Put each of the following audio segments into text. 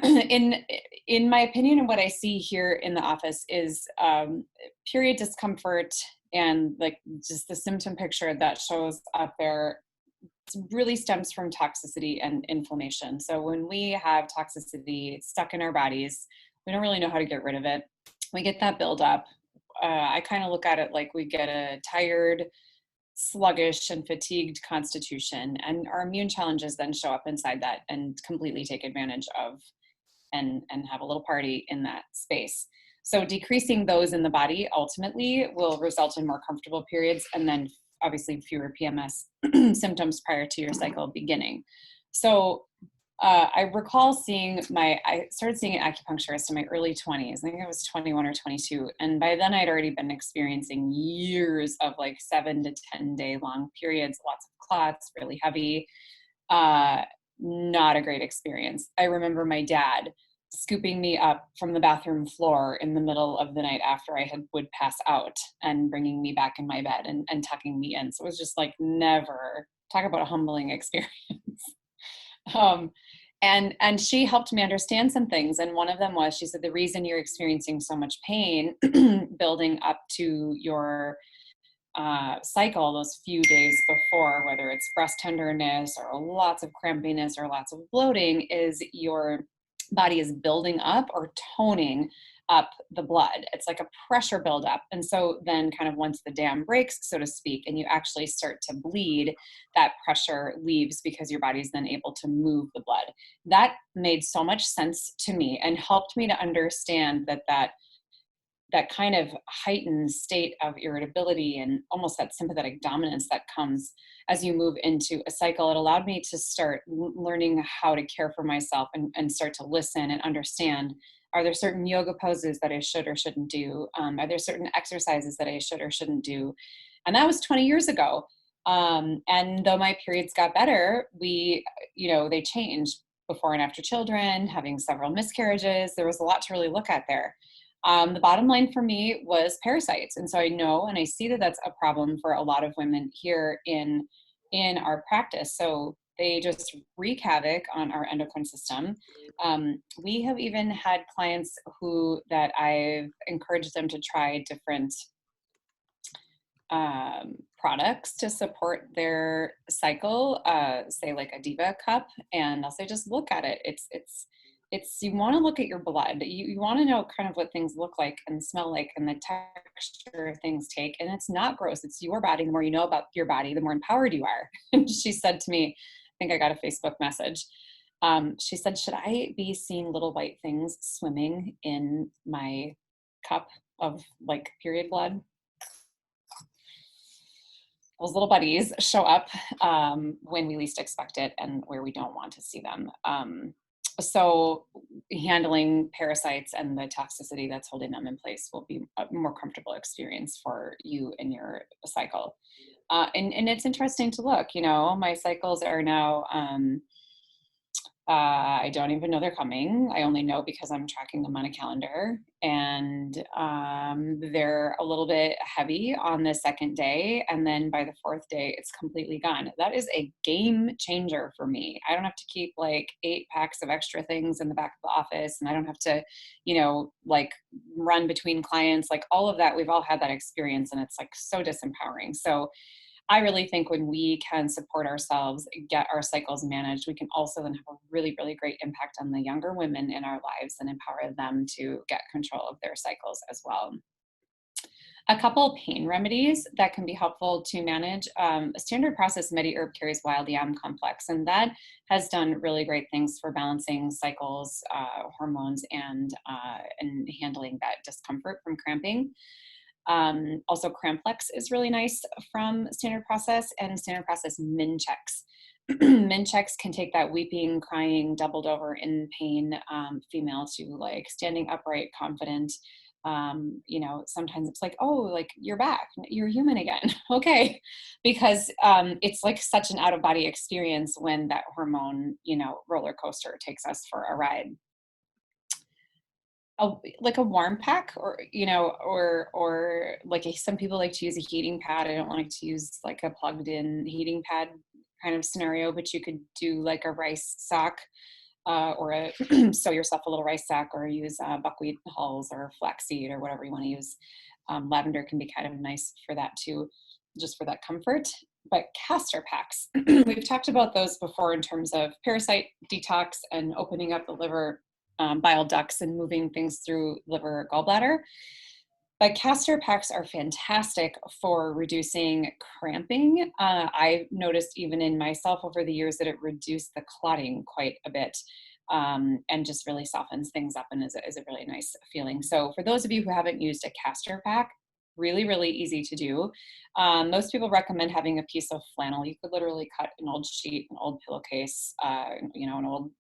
in my opinion, and what I see here in the office is period discomfort and like just the symptom picture that shows up there really stems from toxicity and inflammation. So when we have toxicity stuck in our bodies, we don't really know how to get rid of it. We get that buildup. I kind of look at it like we get a tired, sluggish, and fatigued constitution, and our immune challenges then show up inside that and completely take advantage of and have a little party in that space. So decreasing those in the body ultimately will result in more comfortable periods, and then obviously fewer PMS symptoms prior to your cycle beginning. So I recall I started seeing an acupuncturist in my early 20s. I think I was 21 or 22. And by then I'd already been experiencing years of like 7 to 10 day long periods, lots of clots, really heavy. Not a great experience. I remember my dad scooping me up from the bathroom floor in the middle of the night after I would pass out and bringing me back in my bed and tucking me in. So it was just like never, talk about a humbling experience. And she helped me understand some things. And one of them was, she said, the reason you're experiencing so much pain building up to your cycle those few days before, whether it's breast tenderness or lots of crampiness or lots of bloating, is your body is building up or toning up the blood. It's like a pressure buildup. And so then kind of once the dam breaks, so to speak, and you actually start to bleed, that pressure leaves because your body's then able to move the blood. That made so much sense to me and helped me to understand that kind of heightened state of irritability and almost that sympathetic dominance that comes as you move into a cycle. It allowed me to start learning how to care for myself and start to listen and understand, are there certain yoga poses that I should or shouldn't do? Are there certain exercises that I should or shouldn't do? And that was 20 years ago. And though my periods got better, they changed before and after children, having several miscarriages. There was a lot to really look at there. The bottom line for me was parasites. And so I know, and I see that that's a problem for a lot of women here in our practice. So they just wreak havoc on our endocrine system. We have even had clients that I've encouraged them to try different products to support their cycle, say like a Diva cup, and I'll say, just look at it. You want to look at your blood. You want to know kind of what things look like and smell like and the texture things take. And it's not gross. It's your body. The more you know about your body, the more empowered you are. And she said to me, I think I got a Facebook message. She said, should I be seeing little white things swimming in my cup of like period blood? Those little buddies show up when we least expect it and where we don't want to see them. So handling parasites and the toxicity that's holding them in place will be a more comfortable experience for you in your cycle. And it's interesting to look, my cycles are now, I don't even know they're coming. I only know because I'm tracking them on a calendar, and they're a little bit heavy on the second day. And then by the fourth day, it's completely gone. That is a game changer for me. I don't have to keep like 8 packs of extra things in the back of the office. And I don't have to, like run between clients, like all of that. We've all had that experience, and it's like so disempowering. So I really think when we can support ourselves, get our cycles managed, we can also then have a really, really great impact on the younger women in our lives and empower them to get control of their cycles as well. A couple pain remedies that can be helpful to manage. A standard process MediHerb carries wild yam complex, and that has done really great things for balancing cycles, hormones, and handling that discomfort from cramping. Also, Cramplex is really nice from Standard Process, and Standard Process Minchecks. Minchecks can take that weeping, crying, doubled over in pain female to like standing upright, confident. Sometimes it's like, oh, like you're back, you're human again. Okay. Because it's like such an out of body experience when that hormone, roller coaster takes us for a ride. Like a warm pack, or like some people like to use a heating pad. I don't like to use like a plugged in heating pad kind of scenario, but you could do like a rice sock sew yourself a little rice sack, or use buckwheat hulls or flaxseed or whatever you want to use. Lavender can be kind of nice for that too, just for that comfort. But castor packs, we've talked about those before in terms of parasite detox and opening up the liver bile ducts and moving things through liver gallbladder. But castor packs are fantastic for reducing cramping. I've noticed even in myself over the years that it reduced the clotting quite a bit, and just really softens things up and is a really nice feeling. So for those of you who haven't used a castor pack, really, really easy to do. Most people recommend having a piece of flannel. You could literally cut an old sheet, an old pillowcase, an old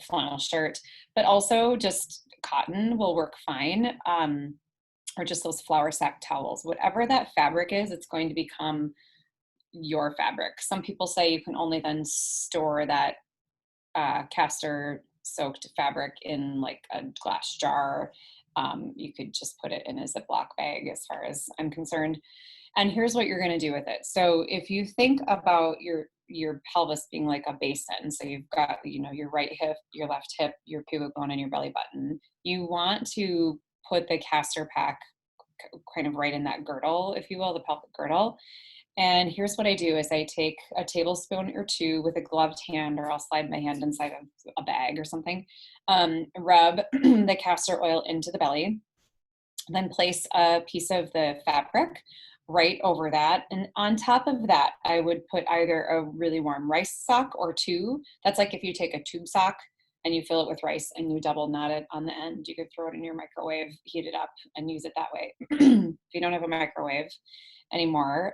flannel shirt, but also just cotton will work fine, or just those flour sack towels. Whatever that fabric is, it's going to become your fabric. Some people say you can only then store that castor soaked fabric in like a glass jar. You could just put it in a Ziploc bag as far as I'm concerned. And here's what you're going to do with it. So if you think about your pelvis being like a basin, so you've got, your right hip, your left hip, your pubic bone, and your belly button, you want to put the castor pack kind of right in that girdle, if you will, the pelvic girdle. And here's what I do is I take a tablespoon or two with a gloved hand, or I'll slide my hand inside of a bag or something, rub the castor oil into the belly, then place a piece of the fabric right over that. And on top of that, I would put either a really warm rice sock or two. That's like if you take a tube sock and you fill it with rice and you double knot it on the end. You could throw it in your microwave, heat it up, and use it that way. If you don't have a microwave anymore,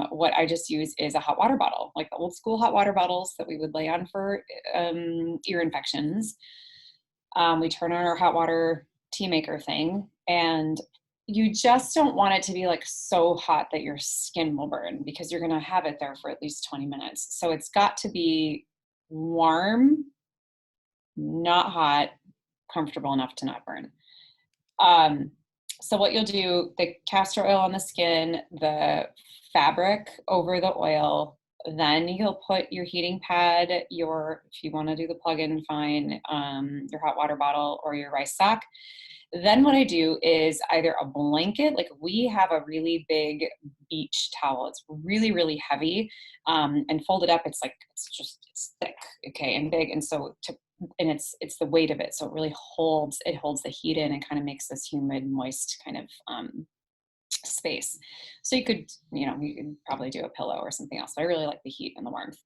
what I just use is a hot water bottle, like the old school hot water bottles that we would lay on for ear infections. We turn on our hot water tea maker thing, and you just don't want it to be like so hot that your skin will burn, because you're going to have it there for at least 20 minutes. So it's got to be warm, not hot, comfortable enough to not burn. So what you'll do, the castor oil on the skin, the fabric over the oil, then you'll put your heating pad, if you want to do the plug-in, fine, your hot water bottle or your rice sock. Then what I do is either a blanket, like we have a really big beach towel. It's really, really heavy, and folded up, it's thick, okay, and big. And so it's the weight of it. So it really holds the heat in and kind of makes this humid, moist kind of space. So you could probably do a pillow or something else, but I really like the heat and the warmth.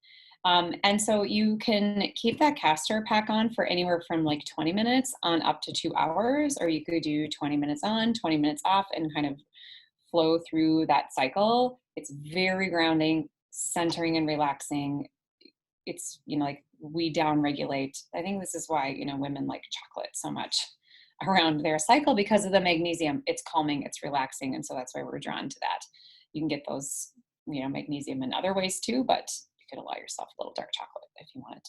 And so you can keep that castor pack on for anywhere from like 20 minutes on up to 2 hours, or you could do 20 minutes on, 20 minutes off, and kind of flow through that cycle. It's very grounding, centering, and relaxing. It's, like we down regulate. I think this is why, women like chocolate so much around their cycle, because of the magnesium. It's calming, it's relaxing. And so that's why we're drawn to that. You can get those, magnesium in other ways too, but you could allow yourself a little dark chocolate if you wanted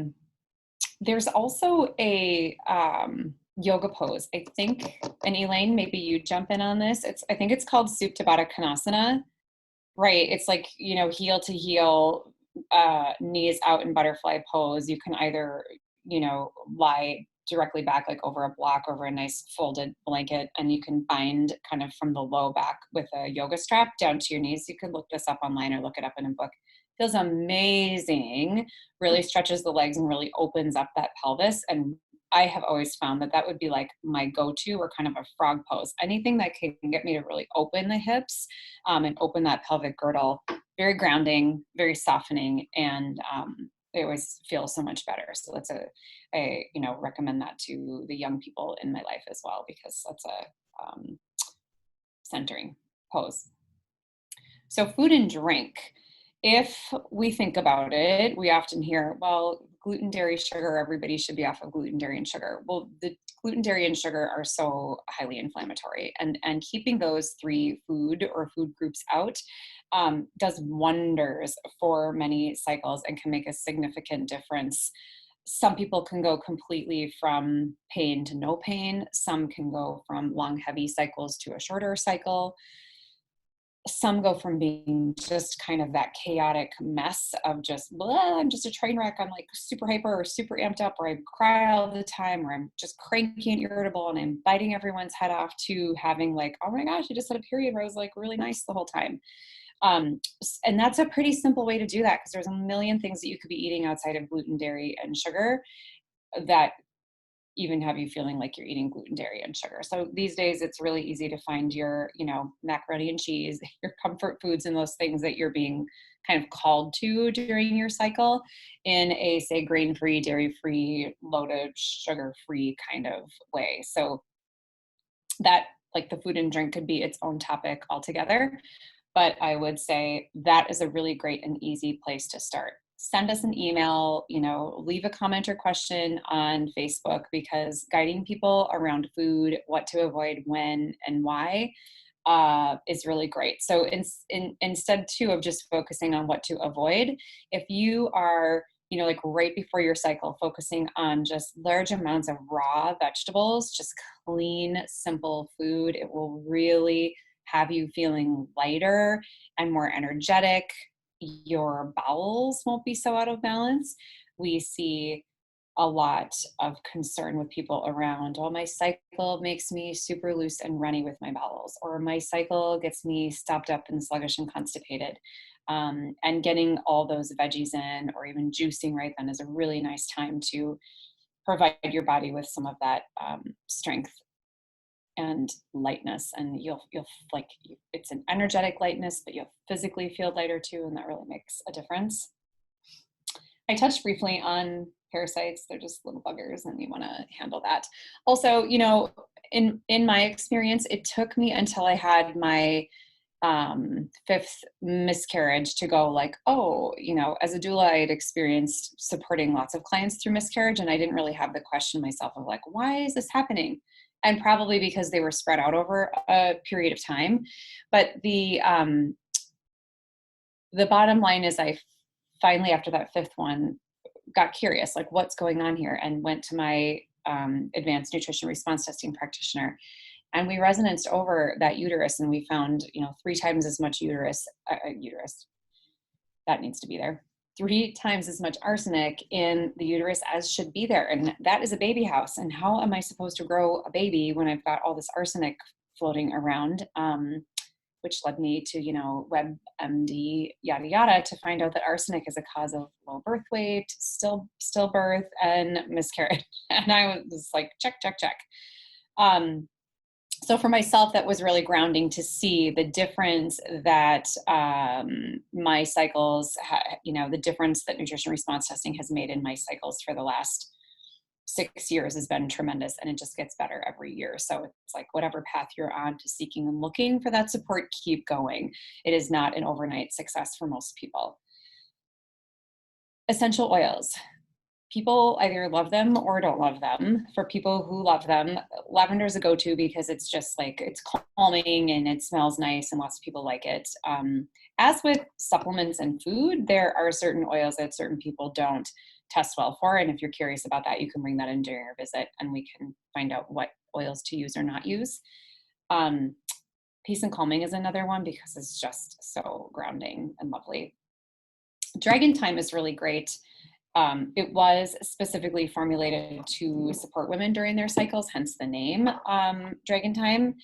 to. There's also a yoga pose, I think, and Elaine, maybe you jump in on this. I think it's called Supta Baddha Konasana. Right. It's like, heel to heel, knees out in butterfly pose. You can either, lie directly back, like over a block, over a nice folded blanket, and you can bind kind of from the low back with a yoga strap down to your knees. You could look this up online or look it up in a book. Feels amazing, really stretches the legs and really opens up that pelvis. And I have always found that would be like my go-to, or kind of a frog pose. Anything that can get me to really open the hips and open that pelvic girdle. Very grounding, very softening, and I always feel so much better. So that's I recommend that to the young people in my life as well, because that's a centering pose. So food and drink. If we think about it, we often hear, well, gluten, dairy, sugar, everybody should be off of gluten, dairy, and sugar. Well, the gluten, dairy, and sugar are so highly inflammatory, and keeping those three food groups out does wonders for many cycles and can make a significant difference. Some people can go completely from pain to no pain. Some can go from long, heavy cycles to a shorter cycle. some go from being just kind of that chaotic mess of just, blah, I'm just a train wreck. I'm like super hyper or super amped up, or I cry all the time, or I'm just cranky and irritable and I'm biting everyone's head off, to having like, oh my gosh, I just had a period where I was like really nice the whole time. And that's a pretty simple way to do that, because there's a million things that you could be eating outside of gluten, dairy, and sugar that even have you feeling like you're eating gluten, dairy, and sugar. So these days it's really easy to find your, macaroni and cheese, your comfort foods, and those things that you're being kind of called to during your cycle in a, say, grain-free, dairy-free, loaded, sugar-free kind of way. So that, like, the food and drink could be its own topic altogether. But I would say that is a really great and easy place to start. Send us an email, leave a comment or question on Facebook, because guiding people around food, what to avoid, when, and why, is really great. So instead too of just focusing on what to avoid, if you are, like right before your cycle, focusing on just large amounts of raw vegetables, just clean, simple food, it will really have you feeling lighter and more energetic. Your bowels won't be so out of balance. We see a lot of concern with people around, oh, my cycle makes me super loose and runny with my bowels, or my cycle gets me stopped up and sluggish and constipated. And getting all those veggies in, or even juicing right then, is a really nice time to provide your body with some of that strength and lightness. And you'll like, it's an energetic lightness, but you'll physically feel lighter too, and that really makes a difference. I touched briefly on parasites. They're just little buggers, and you want to handle that. Also, in my experience, it took me until I had my fifth miscarriage to go like, oh, as a doula, I had experienced supporting lots of clients through miscarriage, and I didn't really have the question myself of like, why is this happening? And probably because they were spread out over a period of time. But the bottom line is, I finally, after that fifth one, got curious, like, what's going on here, and went to my advanced nutrition response testing practitioner. And we resonanced over that uterus, and we found, 3 times as much uterus, that needs to be there, 3 times as much arsenic in the uterus as should be there. And that is a baby house. And how am I supposed to grow a baby when I've got all this arsenic floating around? Which led me to, WebMD, yada, yada, to find out that arsenic is a cause of low birth weight, stillbirth, and miscarriage. And I was like, check, check, check. So for myself, that was really grounding to see the difference that my cycles, the difference that nutrition response testing has made in my cycles for the last 6 years has been tremendous, and it just gets better every year. So it's like, whatever path you're on to seeking and looking for that support, keep going. It is not an overnight success for most people. Essential oils. People either love them or don't love them. For people who love them, lavender is a go-to, because it's just like, it's calming and it smells nice and lots of people like it. As with supplements and food, there are certain oils that certain people don't test well for. And if you're curious about that, you can bring that in during your visit, and we can find out what oils to use or not use. Peace and calming is another one, because it's just so grounding and lovely. Dragon thyme is really great. It was specifically formulated to support women during their cycles, hence the name Dragon thyme.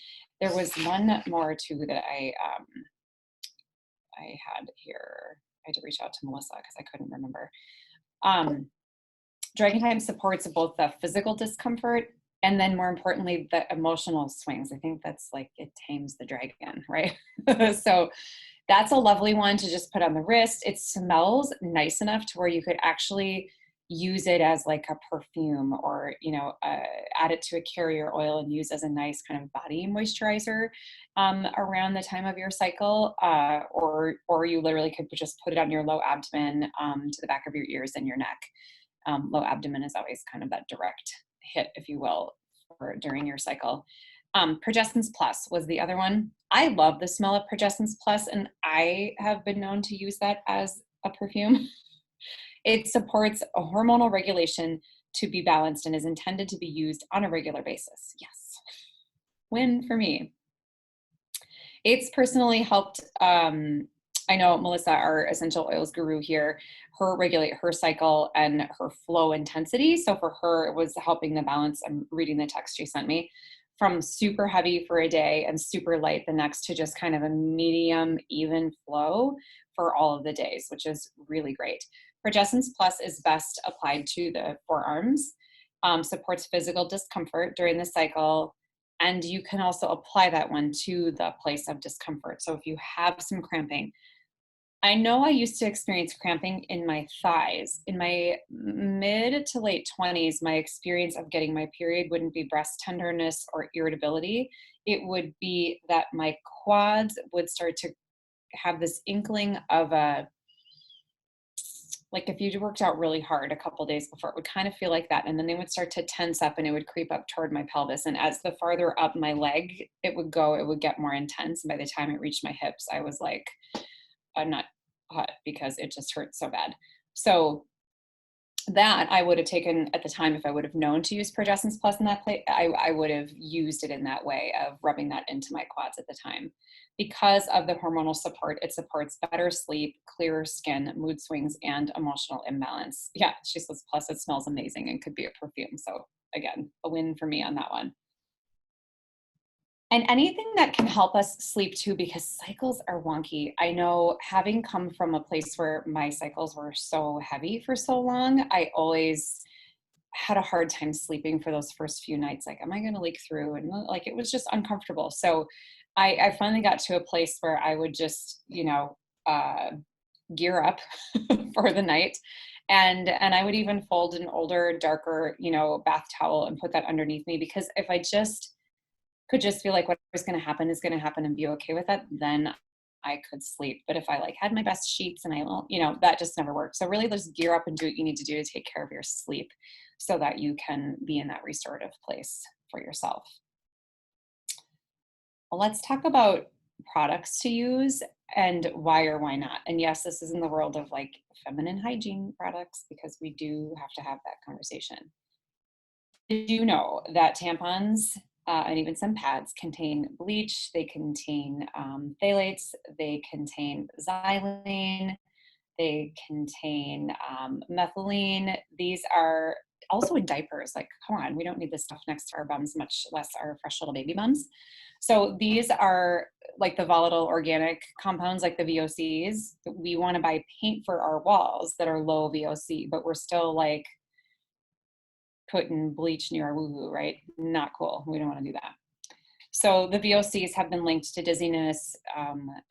There was one more too that I had here. I had to reach out to Melissa because I couldn't remember. Dragon thyme supports both the physical discomfort and then, more importantly, the emotional swings. I think that's like, it tames the dragon, right? So that's a lovely one to just put on the wrist. It smells nice enough to where you could actually use it as like a perfume, or, add it to a carrier oil and use as a nice kind of body moisturizer around the time of your cycle. Or you literally could just put it on your low abdomen, to the back of your ears and your neck. Low abdomen is always kind of that direct hit, if you will, during your cycle. Progestins Plus was the other one. I love the smell of Progestins Plus, and I have been known to use that as a perfume. It supports a hormonal regulation to be balanced and is intended to be used on a regular basis. Yes. Win for me. It's personally helped. I know Melissa, our essential oils guru here, her regulate her cycle and her flow intensity. So for her, it was helping the balance. I'm reading the text she sent me, from super heavy for a day and super light the next, to just kind of a medium, even flow for all of the days, which is really great. Progessence Plus is best applied to the forearms, supports physical discomfort during the cycle, and you can also apply that one to the place of discomfort. So if you have some cramping, I know I used to experience cramping in my thighs. In my mid to late 20s, my experience of getting my period wouldn't be breast tenderness or irritability. It would be that my quads would start to have this inkling of a, like if you worked out really hard a couple days before, it would kind of feel like that. And then they would start to tense up and it would creep up toward my pelvis. And as the farther up my leg it would go, it would get more intense. And by the time it reached my hips, I was like, I'm not hot, because it just hurt so bad. So that I would have taken at the time, if I would have known to use Progessence Plus in that place, I would have used it in that way of rubbing that into my quads at the time. Because of the hormonal support, it supports better sleep, clearer skin, mood swings, and emotional imbalance. Yeah, she says, plus it smells amazing and could be a perfume. So again, a win for me on that one. And anything that can help us sleep too, because cycles are wonky. I know, having come from a place where my cycles were so heavy for so long, I always had a hard time sleeping for those first few nights. Like, am I going to leak through? And like, it was just uncomfortable. So I finally got to a place where I would just, uh, gear up for the night. And I would even fold an older, darker, bath towel and put that underneath me, because if I just could just feel like whatever's going to happen is going to happen and be okay with that, then I could sleep. But if I like had my best sheets and I, that just never worked. So really just gear up and do what you need to do to take care of your sleep so that you can be in that restorative place for yourself. Well, let's talk about products to use and why or why not. And yes, this is in the world of like feminine hygiene products, because we do have to have that conversation. Did you know that tampons and even some pads contain bleach? They contain phthalates, they contain xylene, they contain methylene. These are also in diapers. Like, come on, we don't need this stuff next to our bums, much less our fresh little baby bums. So these are like the volatile organic compounds, like the VOCs. We want to buy paint for our walls that are low VOC, but we're still like putting bleach near our woo-woo, right? Not cool. We don't want to do that. So the VOCs have been linked to dizziness,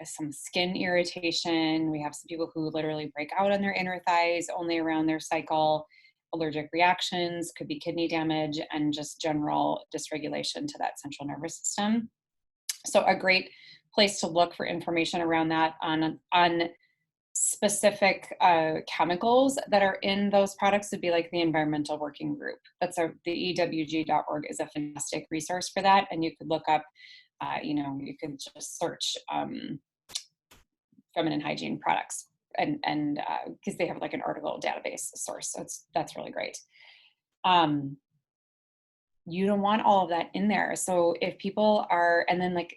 some skin irritation. We have some people who literally break out on their inner thighs only around their cycle. Allergic reactions, could be kidney damage, and just general dysregulation to that central nervous system. So a great place to look for information around that on specific chemicals that are in those products would be like the Environmental Working Group. The EWG.org is a fantastic resource for that. And you could look up, you could just search feminine hygiene products, and because they have like an article database source. So that's really great. You don't want all of that in there. So if people are, and then like,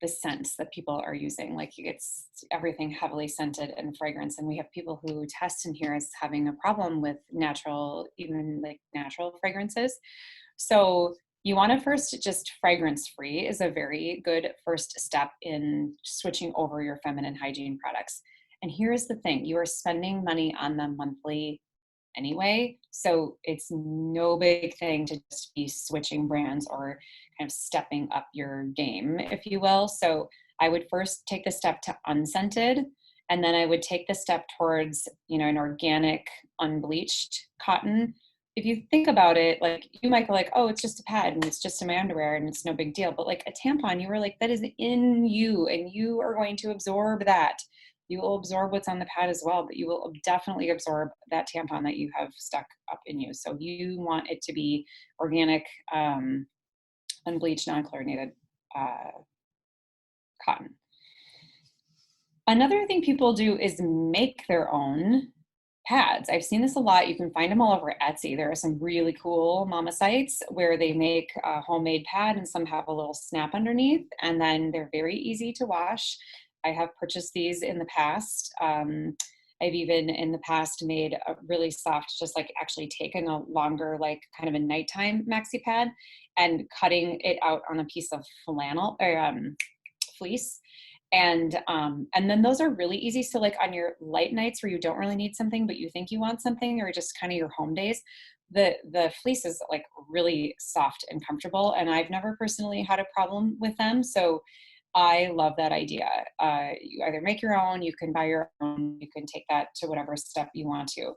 the scents that people are using, like it's everything heavily scented and fragrance. And we have people who test in here as having a problem with even like natural fragrances. So you want to first, just fragrance free is a very good first step in switching over your feminine hygiene products. And here's the thing, you are spending money on them monthly anyway. So it's no big thing to just be switching brands or kind of stepping up your game, if you will. So I would first take the step to unscented, and then I would take the step towards, an organic, unbleached cotton. If you think about it, like you might go like, oh, it's just a pad and it's just in my underwear and it's no big deal. But like a tampon, you were like, that is in you and you are going to absorb that. You will absorb what's on the pad as well, but you will definitely absorb that tampon that you have stuck up in you. So you want it to be organic, unbleached, non-chlorinated cotton. Another thing people do is make their own pads. I've seen this a lot. You can find them all over Etsy. There are some really cool mama sites where they make a homemade pad, and some have a little snap underneath, and then they're very easy to wash. I have purchased these in the past. I've even in the past made a really soft, just like actually taken a longer, like kind of a nighttime maxi pad and cutting it out on a piece of flannel or fleece. And then those are really easy. So like on your light nights where you don't really need something, but you think you want something, or just kind of your home days, the fleece is like really soft and comfortable. And I've never personally had a problem with them. So I love that idea. You either make your own, you can buy your own, you can take that to whatever step you want to.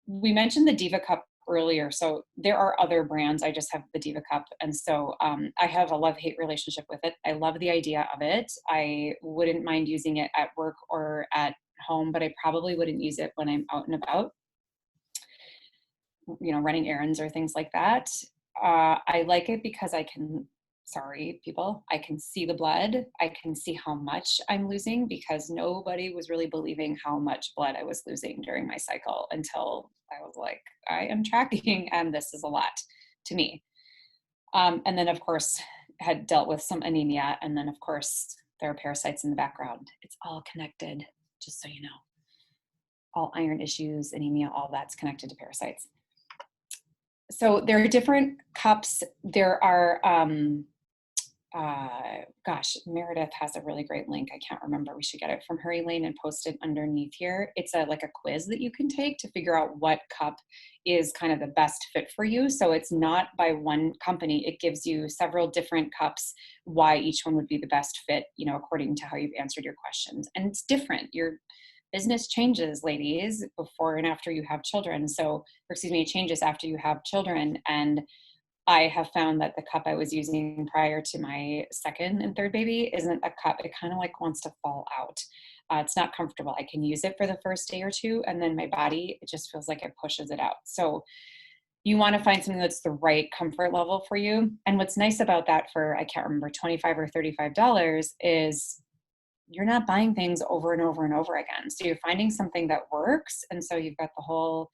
We mentioned the Diva Cup earlier, so there are other brands. I just have the Diva Cup, and so I have a love-hate relationship with it. I love the idea of it. I wouldn't mind using it at work or at home, but I probably wouldn't use it when I'm out and about, running errands or things like that. I like it because sorry, people, I can see the blood. I can see how much I'm losing, because nobody was really believing how much blood I was losing during my cycle until I was like, I am tracking and this is a lot to me. And then of course had dealt with some anemia. And then of course there are parasites in the background. It's all connected, just so you know. All iron issues, anemia, all that's connected to parasites. So there are different cups. There are, Meredith has a really great link. I can't remember. We should get it from her, Elaine, and post it underneath here. It's like a quiz that you can take to figure out what cup is kind of the best fit for you. So it's not by one company. It gives you several different cups, why each one would be the best fit, according to how you've answered your questions. And it's different. Your business changes, ladies, before and after you have children. It changes after you have children. And I have found that the cup I was using prior to my second and third baby isn't a cup. It kind of like wants to fall out. It's not comfortable. I can use it for the first day or two, and then my body, it just feels like it pushes it out. So you want to find something that's the right comfort level for you. And what's nice about that for, I can't remember, $25 or $35 is you're not buying things over and over and over again. So you're finding something that works. And so you've got the whole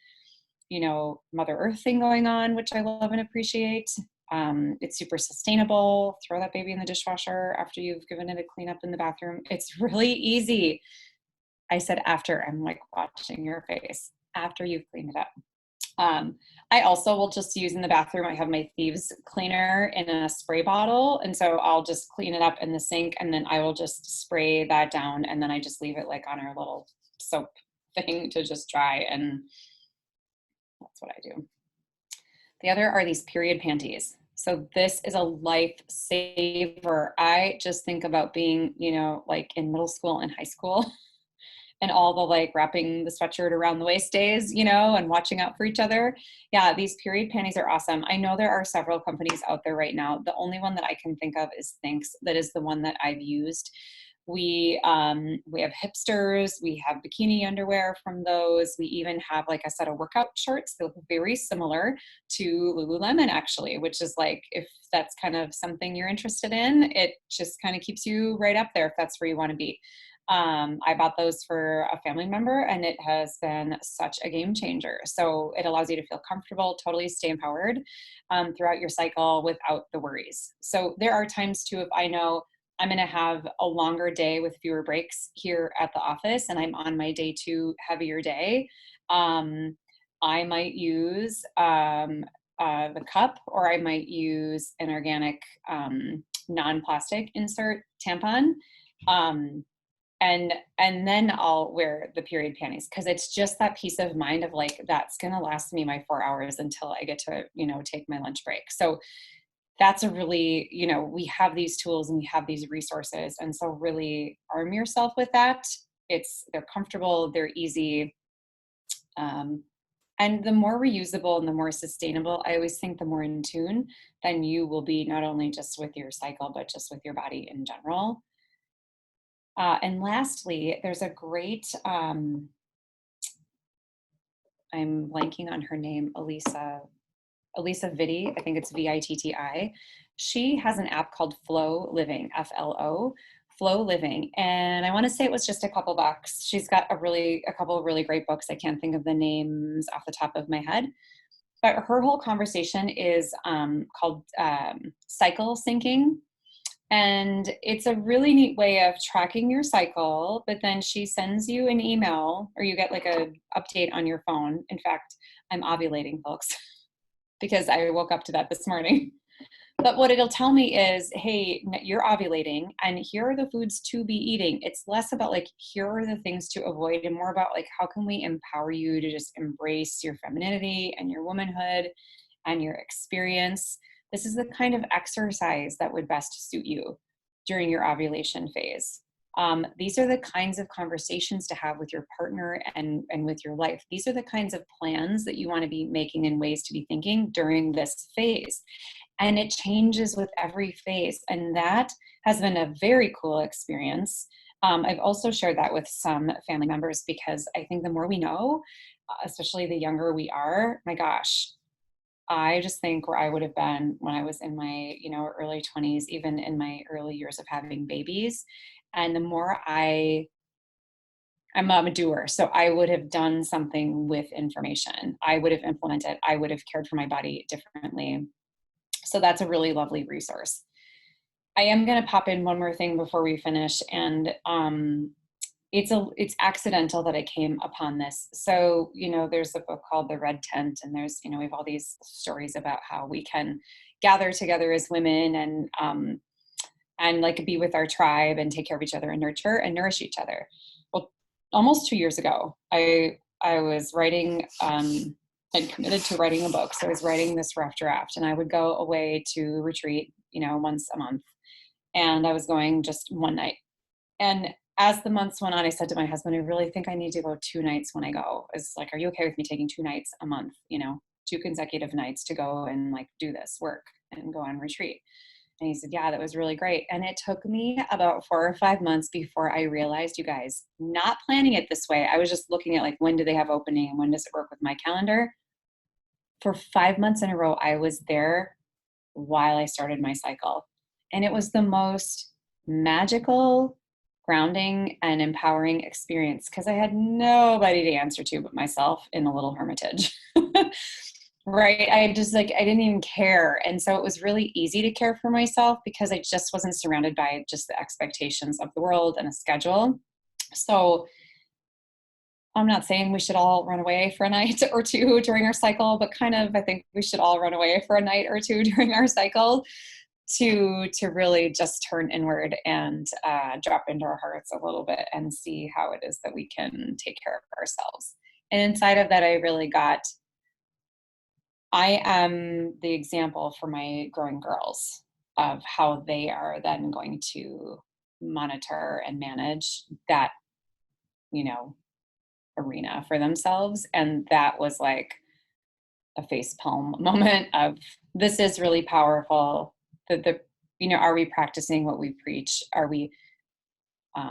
Mother Earth thing going on, which I love and appreciate. It's super sustainable. Throw that baby in the dishwasher after you've given it a clean up in the bathroom. It's really easy. I said after, I'm like watching your face, after you've cleaned it up. I also will just use in the bathroom. I have my thieves cleaner in a spray bottle. And so I'll just clean it up in the sink, and then I will just spray that down. And then I just leave it like on our little soap thing to just dry. And that's what I do. The other are these period panties. So this is a lifesaver. I just think about being, like in middle school and high school and all the like wrapping the sweatshirt around the waist days, and watching out for each other. Yeah, these period panties are awesome. I know there are several companies out there right now. The only one that I can think of is Thinx. That is the one that I've used. We have hipsters, we have bikini underwear from those. We even have like a set of workout shorts that look very similar to Lululemon actually, which is like, if that's kind of something you're interested in, it just kind of keeps you right up there if that's where you want to be. I bought those for a family member, and it has been such a game changer. So it allows you to feel comfortable, totally stay empowered throughout your cycle without the worries. So there are times too, if I know I'm going to have a longer day with fewer breaks here at the office, and I'm on my day 2 heavier day, I might use the cup, or I might use an organic non-plastic insert tampon. And then I'll wear the period panties, because it's just that peace of mind of like, that's going to last me my 4 hours until I get to, take my lunch break. So that's a really, we have these tools and we have these resources. And so really arm yourself with that. They're comfortable, they're easy. And the more reusable and the more sustainable, I always think the more in tune, then you will be, not only just with your cycle, but just with your body in general. And lastly, there's a great, I'm blanking on her name, Elisa Vitti, I think it's Vitti. She has an app called Flow Living, FLO, Flow Living. And I want to say it was just a couple bucks. She's got a couple of really great books. I can't think of the names off the top of my head. But her whole conversation is called cycle syncing. And it's a really neat way of tracking your cycle, but then she sends you an email or you get like a update on your phone. In fact, I'm ovulating, folks, because I woke up to that this morning. But what it'll tell me is, hey, you're ovulating and here are the foods to be eating. It's less about like, here are the things to avoid and more about like, how can we empower you to just embrace your femininity and your womanhood and your experience. This is the kind of exercise that would best suit you during your ovulation phase. These are the kinds of conversations to have with your partner and with your life. These are the kinds of plans that you want to be making and ways to be thinking during this phase. And it changes with every phase. And that has been a very cool experience. I've also shared that with some family members because I think the more we know, especially the younger we are, my gosh, I just think where I would have been when I was in my, early 20s, even in my early years of having babies. And the more I'm a doer. So I would have done something with information. I would have implemented, I would have cared for my body differently. So that's a really lovely resource. I am going to pop in one more thing before we finish. And it's accidental that I came upon this. So, there's a book called The Red Tent, and there's, we have all these stories about how we can gather together as women and like be with our tribe and take care of each other and nurture and nourish each other. Well, almost 2 years ago, I was writing, I'd committed to writing a book. So I was writing this rough draft and I would go away to retreat, once a month. And I was going just one night. And as the months went on, I said to my husband, I really think I need to go 2 nights when I go. It's like, are you okay with me taking 2 nights a month, 2 consecutive nights to go and like do this work and go on retreat? And he said, yeah, that was really great. And it took me about 4 or 5 months before I realized, you guys, not planning it this way. I was just looking at like, when do they have opening and when does it work with my calendar? For 5 months in a row, I was there while I started my cycle. And it was the most magical, grounding, and empowering experience because I had nobody to answer to but myself in a little hermitage. Right? I didn't even care. And so it was really easy to care for myself because I just wasn't surrounded by just the expectations of the world and a schedule. So I'm not saying we should all run away for a night or two during our cycle, but kind of, I think we should all run away for a night or two during our cycle to really just turn inward and drop into our hearts a little bit and see how it is that we can take care of ourselves. And inside of that, I am the example for my growing girls of how they are then going to monitor and manage that, arena for themselves. And that was like a facepalm moment of, this is really powerful. Are we practicing what we preach? Are we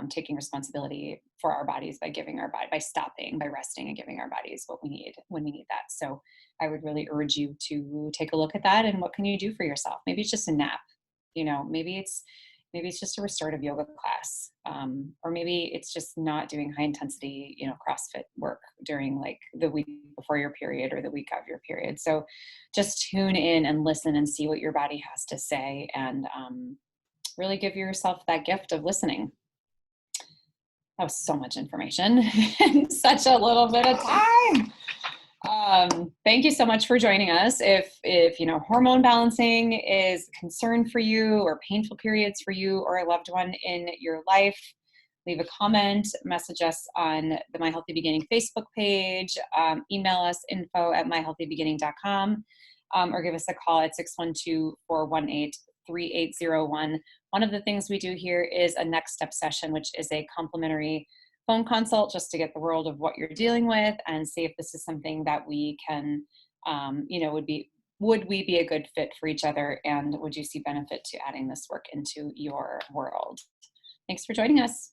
taking responsibility for our bodies by by stopping, by resting and giving our bodies what we need when we need that? So I would really urge you to take a look at that and what can you do for yourself? Maybe it's just a nap, maybe it's just a restorative yoga class, or maybe it's just not doing high intensity, CrossFit work during like the week before your period or the week of your period. So just tune in and listen and see what your body has to say and really give yourself that gift of listening. That was so much information in such a little bit of time. Thank you so much for joining us. If hormone balancing is a concern for you or painful periods for you or a loved one in your life, leave a comment, message us on the My Healthy Beginning Facebook page, email us info@myhealthybeginning.com, or give us a call at 612-418-3801. One of the things we do here is a next step session, which is a complimentary phone consult just to get the world of what you're dealing with and see if this is something that we can, would we be a good fit for each other and would you see benefit to adding this work into your world? Thanks for joining us.